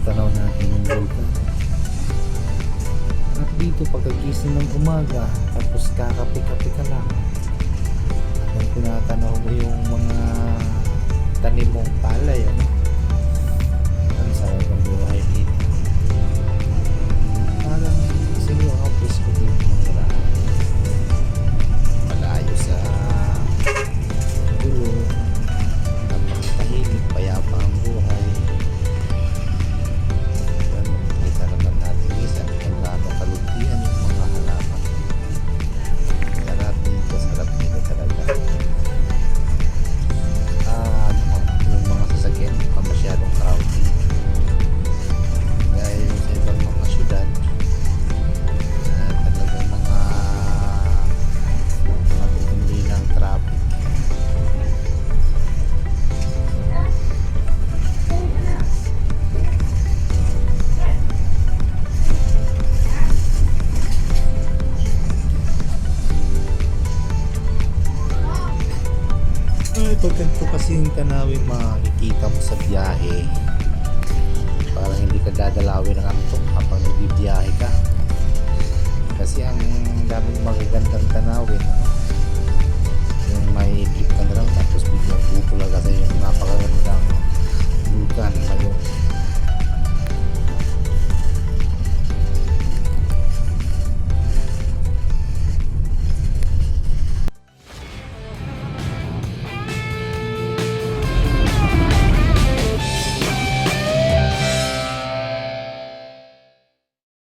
matanaw natin yung vulkan. At dito pagkagising ng umaga, tapos kakape-kape ka lang, habang tinatanaw mo yung mga tanim mong palay, ano? Ang sarap ng buhay dito. Parang siguro ang peaceful dito manirahan. Malayo sa gulo, napakatahimik, payapa ang buhay. Yan, makikita naman natin minsan kung gaano kalutihan yung mga halaman. Sarap dito talaga. Yung mga sasakyan pa masyadong crowded. Gaya yung sa ibang mga syudad, talagang mga matitindi ng traffic. Pag ganito kasi yung tanawin makikita mo sa biyahe, parang hindi ka dadalawin ng antok kapag nagbibiyahe ka, kasi ang daming magagandang tanawin, ano? Yung may jeep ka na lang tapos biglang bubula kasi yung napakagandang vulkan na yung